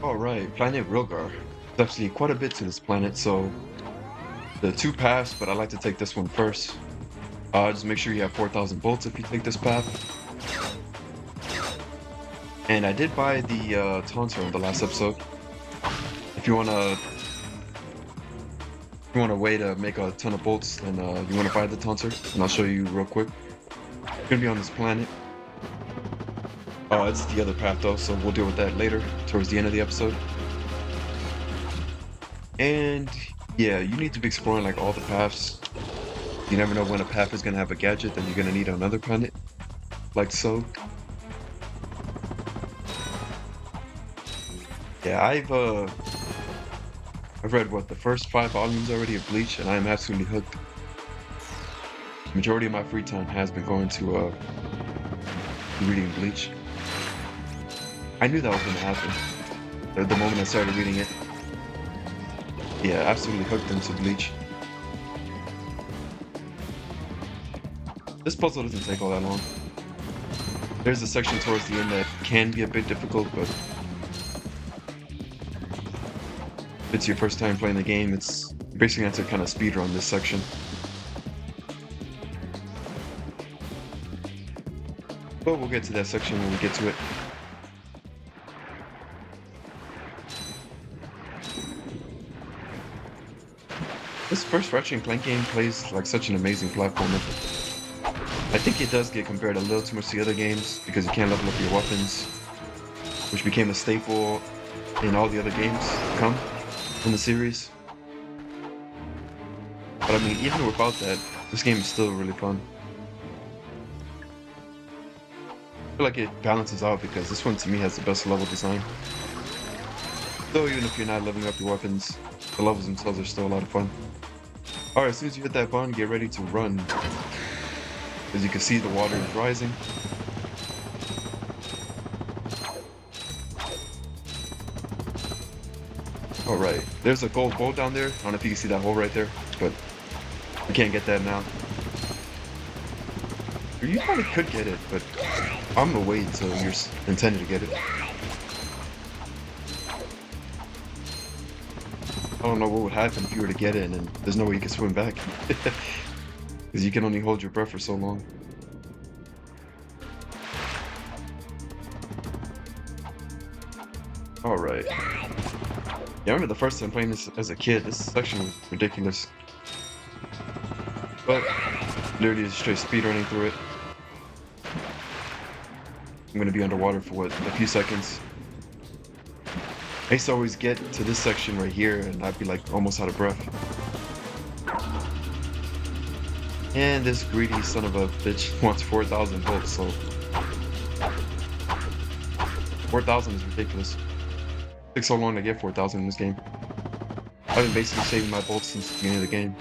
Alright, planet Rilgar. There's actually quite a bit to this planet, so the two paths, but I like to take this one first. Just make sure you have 4,000 bolts if you take this path. And I did buy the taunter in the last episode. If you want a way to make a ton of bolts, then you want to buy the taunter, and I'll show you real quick. It's gonna be on this planet. It's the other path though, so we'll deal with that later, towards the end of the episode. And yeah, you need to be exploring like all the paths. You never know when a path is gonna have a gadget that you're gonna need on another planet, like so. Yeah, I've read what the first 5 volumes already of Bleach, and I am absolutely hooked. The majority of my free time has been going to reading Bleach. I knew that was gonna happen the moment I started reading it. Yeah, absolutely hooked into Bleach. This puzzle doesn't take all that long. There's a section towards the end that can be a bit difficult, but if it's your first time playing the game, it's basically going to kind of speedrun this section. But we'll get to that section when we get to it. This first Ratchet and Clank game plays like such an amazing platformer. I think it does get compared a little too much to the other games because you can't level up your weapons, which became a staple in all the other games to come in the series. But I mean, even without that, this game is still really fun. I feel like it balances out because this one to me has the best level design. Though even if you're not leveling up your weapons, the levels themselves are still a lot of fun. Alright, as soon as you hit that button, get ready to run. As you can see, the water is rising. Alright, there's a gold bolt down there. I don't know if you can see that hole right there, but we can't get that now. You probably could get it, but I'm gonna wait until you're intended to get it. I don't know what would happen if you were to get it and then there's no way you can swim back. Because you can only hold your breath for so long. Alright. Yeah, I remember the first time playing this as a kid, this section was ridiculous. But, literally just straight speedrunning through it. I'm gonna be underwater for what, a few seconds. I used to always get to this section right here and I'd be like almost out of breath. And this greedy son of a bitch wants 4,000 volts, so 4,000 is ridiculous. It took so long to get 4,000 in this game. I've been basically saving my bolts since the beginning of the game.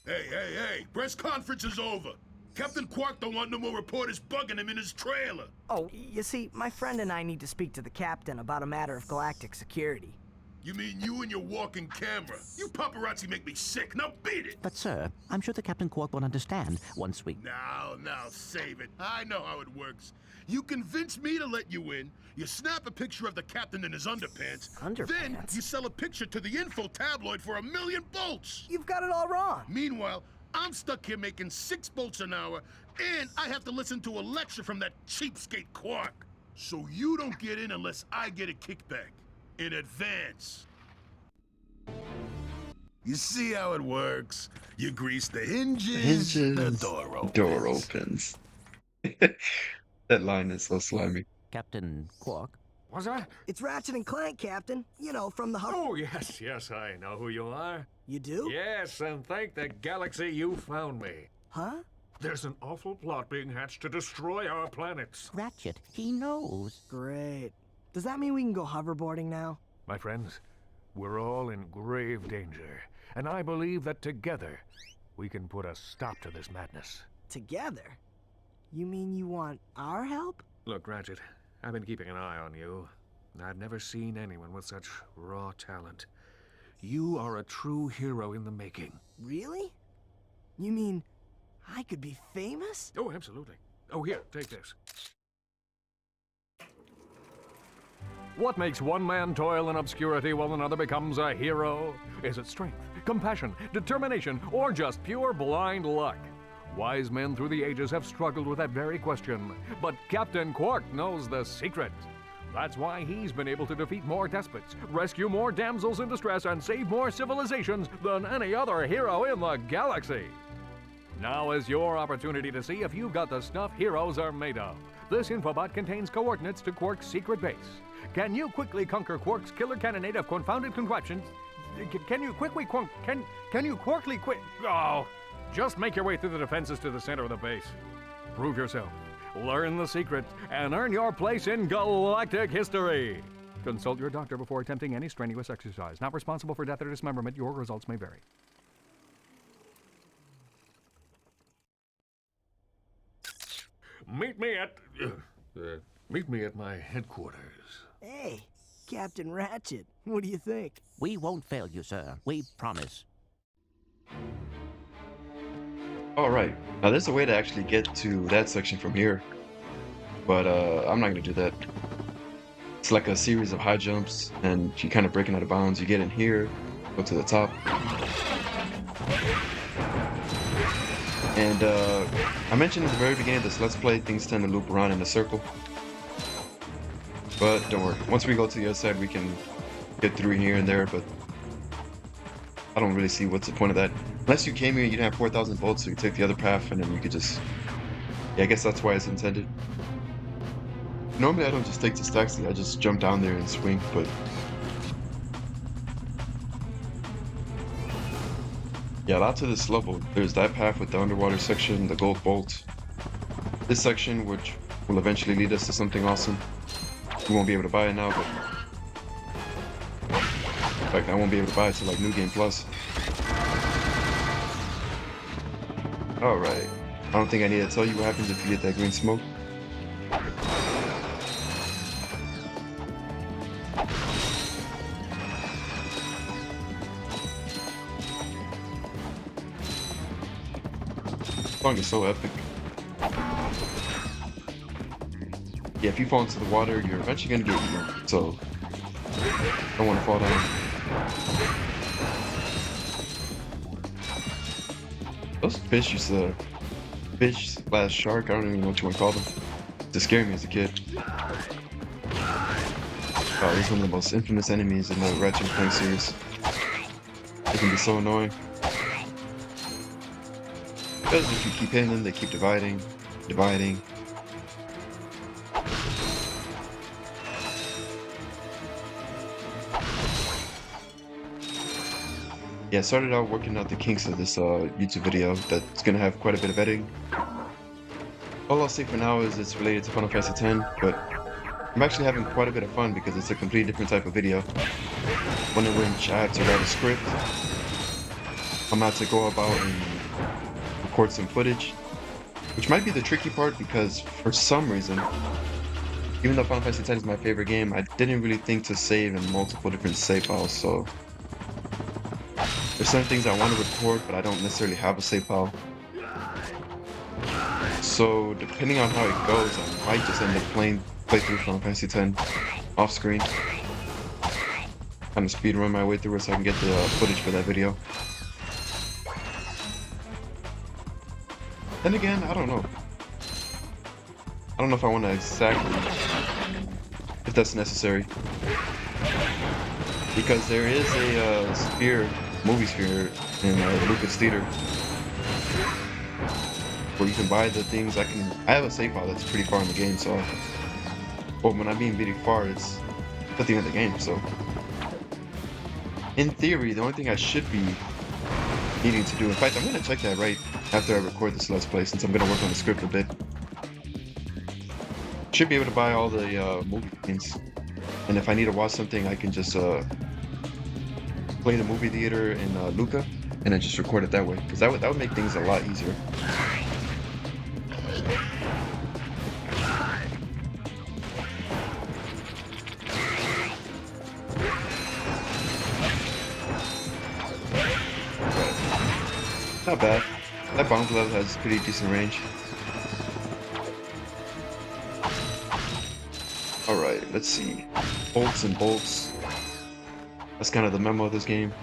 Hey, press conference is over. Captain Quark don't want no more reporters bugging him in his trailer. Oh, you see, my friend and I need to speak to the captain about a matter of galactic security. You mean you and your walking camera? You paparazzi make me sick. Now beat it! But, sir, I'm sure the Captain Quark will understand once we... Now, save it. I know how it works. You convince me to let you in, you snap a picture of the captain in his underpants, then you sell a picture to the info tabloid for $1 million bolts! You've got it all wrong. Meanwhile, I'm stuck here making 6 bolts an hour, and I have to listen to a lecture from that cheapskate Quark. So you don't get in unless I get a kickback. In advance. You see how it works? You grease the hinges, the door opens. Door opens. That line is so slimy. Captain Quark? What's that? It's Ratchet and Clank, Captain. You know, from the Oh, yes, I know who you are. You do? Yes, and thank the galaxy you found me. Huh? There's an awful plot being hatched to destroy our planets. Ratchet, he knows. Great. Does that mean we can go hoverboarding now? My friends, we're all in grave danger, and I believe that together we can put a stop to this madness. Together? You mean you want our help? Look, Ratchet, I've been keeping an eye on you. I've never seen anyone with such raw talent. You are a true hero in the making. Really? You mean I could be famous? Oh, absolutely. Oh, here, take this. What makes one man toil in obscurity while another becomes a hero? Is it strength, compassion, determination, or just pure blind luck? Wise men through the ages have struggled with that very question, but Captain Quark knows the secret. That's why he's been able to defeat more despots, rescue more damsels in distress, and save more civilizations than any other hero in the galaxy. Now is your opportunity to see if you've got the stuff heroes are made of. This infobot contains coordinates to Quark's secret base. Can you quickly conquer Quark's killer cannonade of confounded contraptions? Can you quickly quit? Oh, just make your way through the defenses to the center of the base. Prove yourself, learn the secret, and earn your place in galactic history. Consult your doctor before attempting any strenuous exercise. Not responsible for death or dismemberment. Your results may vary. Meet me at my headquarters. Hey, Captain Ratchet, what do you think? We won't fail you, sir. We promise. Alright, now there's a way to actually get to that section from here, but I'm not going to do that. It's like a series of high jumps, and you kind of breaking out of bounds. You get in here, go to the top. And I mentioned at the very beginning of this Let's Play, things tend to loop around in a circle. But don't worry, once we go to the other side we can get through here and there, but I don't really see what's the point of that. Unless you came here and you didn't have 4,000 volts, so you take the other path and then you could just... Yeah, I guess that's why it's intended. Normally I don't just take this taxi, I just jump down there and swing, but... Yeah, a lot to this level. There's that path with the underwater section, the gold bolt. This section, which will eventually lead us to something awesome. We won't be able to buy it now, but... In fact, I won't be able to buy it till like New Game Plus. Alright. I don't think I need to tell you what happens if you get that green smoke. This song is so epic. Yeah, if you fall into the water, you're eventually gonna get eaten, so don't want to fall down. Those fish used to... Fish / shark, I don't even know what you want to call them. To scare me as a kid. Oh, he's one of the most infamous enemies in the Ratchet and Clank series. They can be so annoying. Because if you keep hitting them, they keep dividing. Yeah, I started out working out the kinks of this YouTube video that's gonna have quite a bit of editing. All I'll say for now is it's related to Final Fantasy X, but I'm actually having quite a bit of fun because it's a completely different type of video. One in which I have to write a script. I'm about to go about and record some footage, which might be the tricky part because for some reason, even though Final Fantasy X is my favorite game, I didn't really think to save in multiple different save files, so there's some things I want to record, but I don't necessarily have a save file. So depending on how it goes, I might just end up play through Final Fantasy X off screen. Kind of speed run my way through it so I can get the footage for that video. Then again, I don't know. I don't know if I want to exactly, if that's necessary. Because there is a sphere, movie sphere in Lucas Theater where you can buy the things. I have a save file that's pretty far in the game, so well, when I mean really far, it's at the end of the game, so in theory the only thing I should be needing to do, in fact I'm going to check that right after I record this Let's Play, since I'm going to work on the script a bit, should be able to buy all the movie things, and if I need to watch something I can just play the movie theater in Luca and then just record it that way, because that would make things a lot easier. Not bad. That bomb glove has pretty decent range. Alright, let's see. Bolts and bolts. That's kind of the memo of this game.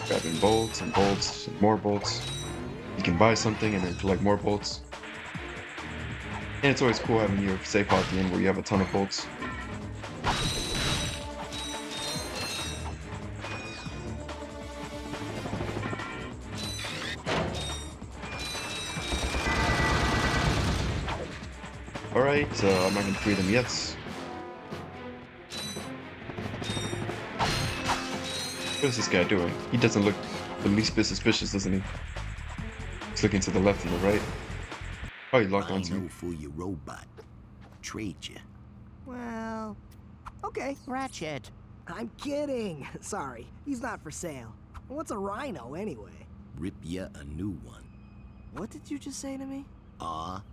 Grabbing bolts and bolts and more bolts. You can buy something and then collect more bolts. And it's always cool having your safe out at the end where you have a ton of bolts. Alright, I'm not going to free them yet. What is this guy doing? He doesn't look the least bit suspicious, doesn't he? He's looking to the left and the right. Oh, he locked onto me. For your robot. Trade you. Well, okay. Ratchet. I'm kidding. Sorry, he's not for sale. What's a rhino anyway? Rip ya a new one. What did you just say to me? R-Y-N-O.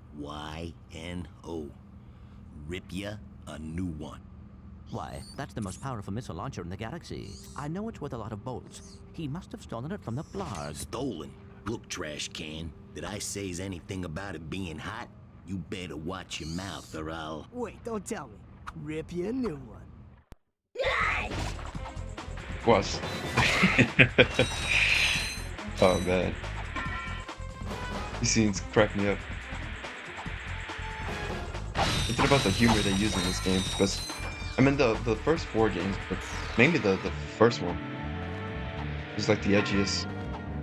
Rip ya a new one. Why, that's the most powerful missile launcher in the galaxy. I know it's worth a lot of bolts. He must have stolen it from the Blarg. Stolen. Look, trash can. Did I say's anything about it being hot? You better watch your mouth or I'll... Wait, don't tell me. Rip you a new one. Was. Oh man. These scenes crack me up. Something about the humor they use in this game. Because, I mean, the first 4 games, but mainly the first one, is like the edgiest.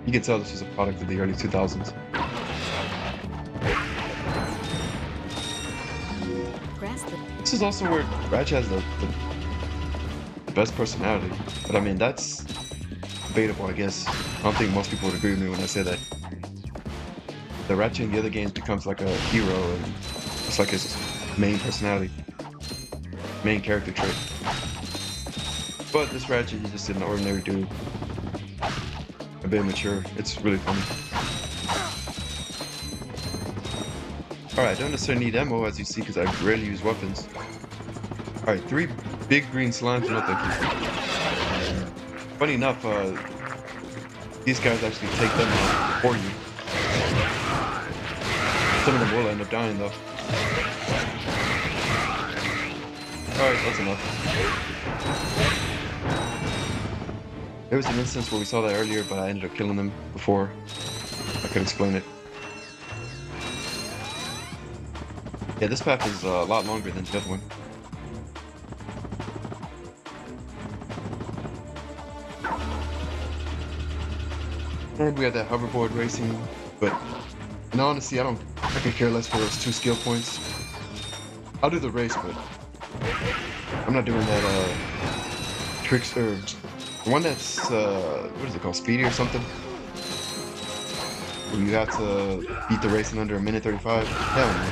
You can tell this was a product of the early 2000s. This is also where Ratchet has the best personality. But I mean, that's debatable, I guess. I don't think most people would agree with me when I say that. The Ratchet in the other games becomes like a hero, and it's like his main personality, main character trait. But this Ratchet, he's just an ordinary dude. A bit mature. It's really funny. Alright, I don't necessarily need ammo, as you see, because I rarely use weapons. Alright, 3 big green slimes. No thank you. Funny enough, these guys actually take them out for you. Some of them will end up dying, though. Alright, that's enough. There was an instance where we saw that earlier, but I ended up killing them before I could explain it. Yeah, this path is a lot longer than the other one. And we have that hoverboard racing, but in all honesty, I could care less for those 2 skill points. I'll do the race, but I'm not doing that tricks or the one that's what is it called, speedy or something? Where you have to beat the race in under 1:35. Hell no.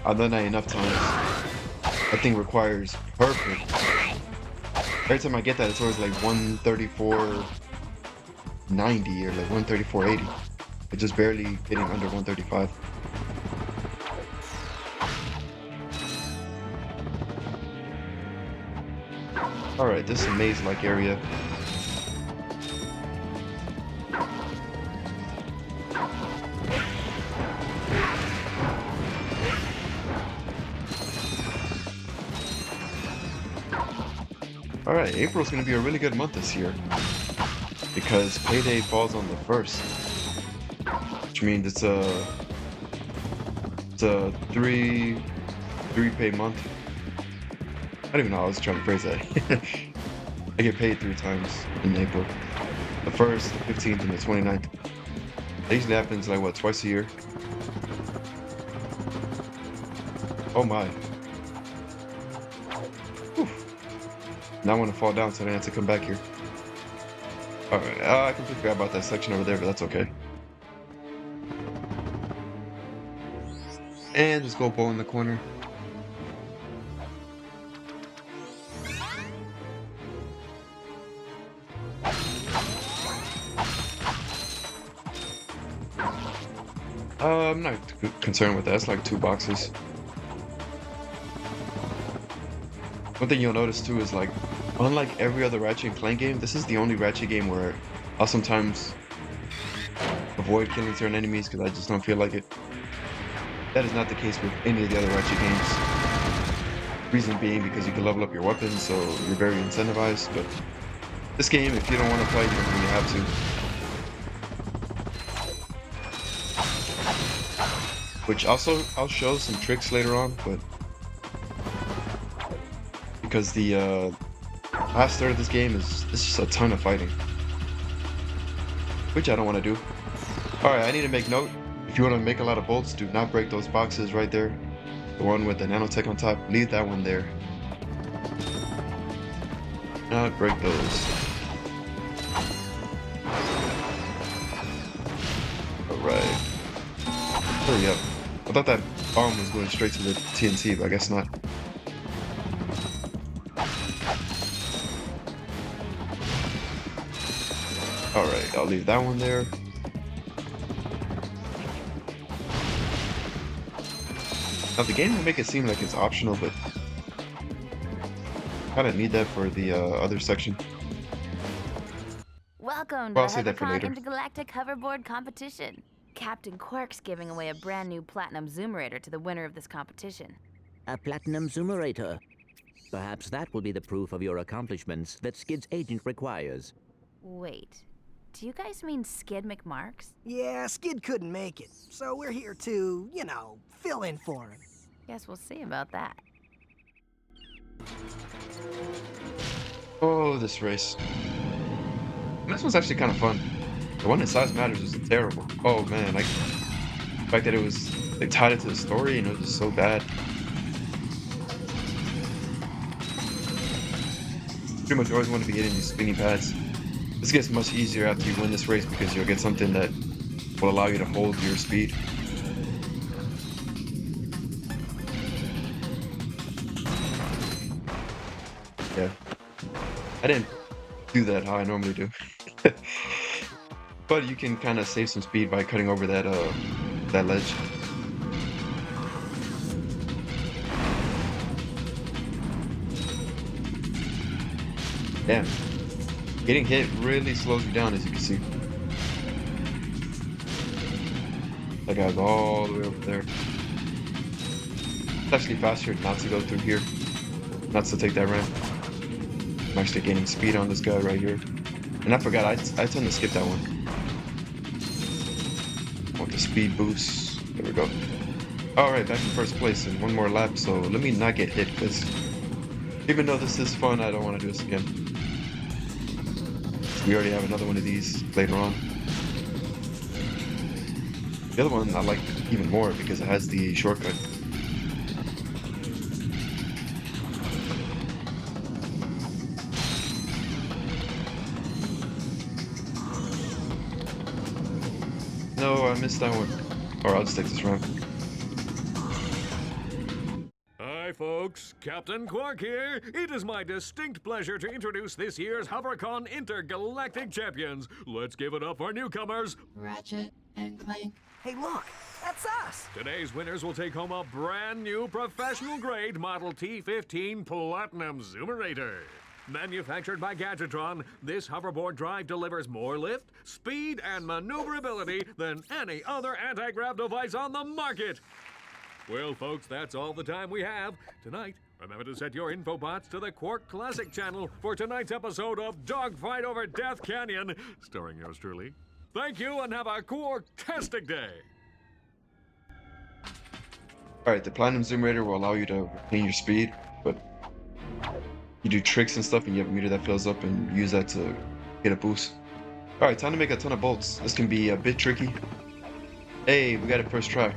I've done that enough times. That thing requires perfect. Every time I get that, it's always like 1:34.90 or like 1:34.80. It's just barely getting under 1:35. Alright, this is a maze-like area. Alright, April's gonna be a really good month this year. Because payday falls on the 1st. Which means it's a 3 pay month. I don't even know how I was trying to phrase that. I get paid 3 times in April. The 1st, the 15th, and the 29th. It usually happens like, what, twice a year? Oh my. Whew. Now I want to fall down so I don't have to come back here. Alright, I completely forgot about that section over there, but that's okay. And let's go bow in the corner. I'm not concerned with that. It's like 2 boxes. One thing you'll notice too is, like, unlike every other Ratchet and Clank game, this is the only Ratchet game where I'll sometimes avoid killing certain enemies because I just don't feel like it. That is not the case with any of the other Ratchet games. Reason being because you can level up your weapons, so you're very incentivized, but this game, if you don't want to fight, you don't really have to. Which also, I'll show some tricks later on, but because the last third of this game is just a ton of fighting, which I don't want to do. Alright, I need to make note. If you want to make a lot of bolts, do not break those boxes right there. The one with the nanotech on top, leave that one there. Not break those. Alright. Hurry up. I thought that bomb was going straight to the TNT, but I guess not. Alright, I'll leave that one there. Now the game will make it seem like it's optional, but kind of need that for the other section. Welcome Well, I'll to save the that for Hovercon later. Intergalactic Hoverboard Competition. Captain Quark's giving away a brand new Platinum Zoomerator to the winner of this competition. A platinum zoomerator. Perhaps that will be the proof of your accomplishments that Skid's agent requires. Wait, do you guys mean Skid McMarks? Yeah, Skid couldn't make it, so we're here to, you know, fill in for him. Guess we'll see about that. Oh, this race. This one's actually kind of fun. The one in Size Matters was terrible. Oh man, like the fact that they tied it to the story and it was just so bad. Pretty much always want to be hitting these spinny pads. This gets much easier after you win this race because you'll get something that will allow you to hold your speed. Yeah. I didn't do that how I normally do. But you can kind of save some speed by cutting over that that ledge. Damn. Getting hit really slows you down, as you can see. That guy's all the way over there. It's actually faster not to go through here. Not to take that ramp. I'm actually gaining speed on this guy right here. And I forgot, I tend to skip that one. I want the speed boost. There we go. Alright, back in first place and one more lap, so let me not get hit, because even though this is fun, I don't want to do this again. We already have another one of these later on. The other one I like even more because it has the shortcut. No, I missed that one. Or I'll just take this round. Hi, folks. Captain Quark here. It is my distinct pleasure to introduce this year's Hovercon Intergalactic Champions. Let's give it up for newcomers. Ratchet and Clank. Hey, look, that's us. Today's winners will take home a brand new professional-grade Model T15 Platinum Zoomerator. Manufactured by Gadgetron, this hoverboard drive delivers more lift, speed, and maneuverability than any other anti-grav device on the market. Well, folks, that's all the time we have. Tonight, remember to set your infobots to the Quark Classic channel for tonight's episode of Dogfight Over Death Canyon, starring yours truly. Thank you, and have a Quark-tastic day. Alright, the Platinum Zoomerator will allow you to retain your speed, but you do tricks and stuff and you have a meter that fills up and use that to get a boost. Alright, time to make a ton of bolts. This can be a bit tricky. Hey, we got it first try.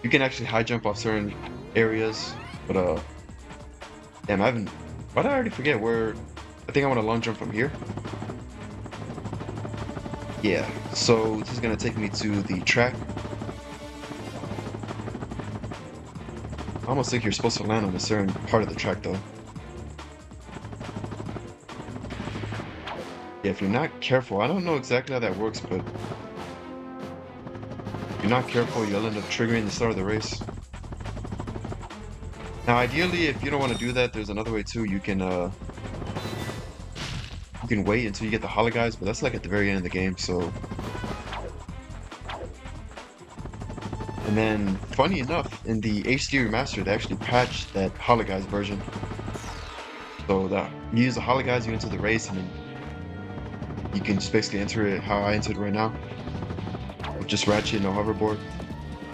You can actually high jump off certain areas, but damn, why did I already forget where? I think I want to long jump from here. Yeah, so this is gonna take me to the track. I almost think you're supposed to land on a certain part of the track though. Yeah, if you're not careful, I don't know exactly how that works, but if you're not careful, you'll end up triggering the start of the race. Now, ideally, if you don't want to do that, there's another way too. You can wait until you get the hollow guys, but that's like at the very end of the game, so And then, funny enough, in the HD remaster, they actually patched that Hologuise version. So that you use the Hologuise, you enter the race, and then you can just basically enter it how I entered right now, with just Ratchet, no hoverboard.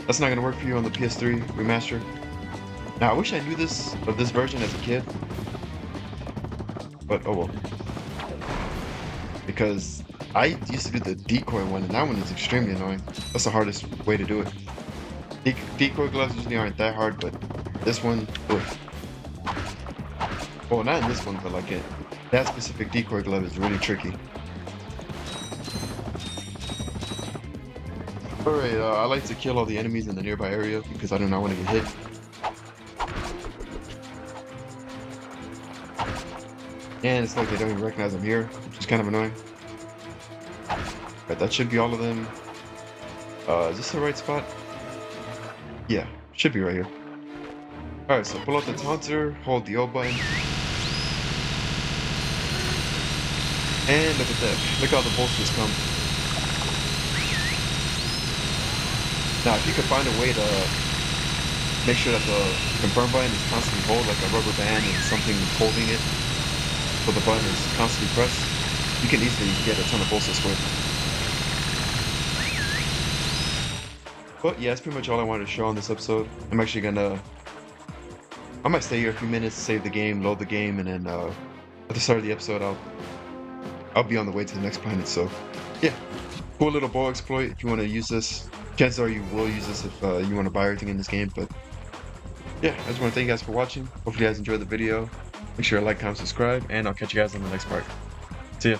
That's not gonna work for you on the PS3 remaster. Now, I wish I knew this version as a kid, but oh well. Because I used to do the decoy one, and that one is extremely annoying. That's the hardest way to do it. Decoy gloves usually aren't that hard, but this one, ugh. Well, not in this one, but like that specific decoy glove is really tricky. Alright, I like to kill all the enemies in the nearby area because I do not want to get hit. And it's like they don't even recognize I'm here, which is kind of annoying. But that should be all of them. Is this the right spot? Yeah, should be right here. Alright, so pull out the taunter, hold the O button. And look at that. Look how the bolsters come. Now, if you could find a way to make sure that the confirm button is constantly hold, like a rubber band and something holding it, so the button is constantly pressed, you can easily get a ton of bolsters with. But yeah, that's pretty much all I wanted to show on this episode. I might stay here a few minutes, save the game, load the game, and then at the start of the episode, I'll be on the way to the next planet. So yeah, cool little bow exploit. If you want to use this, chances are you will use this if you want to buy everything in this game. But yeah, I just want to thank you guys for watching. Hopefully you guys enjoyed the video. Make sure to like, comment, subscribe, and I'll catch you guys on the next part. See ya.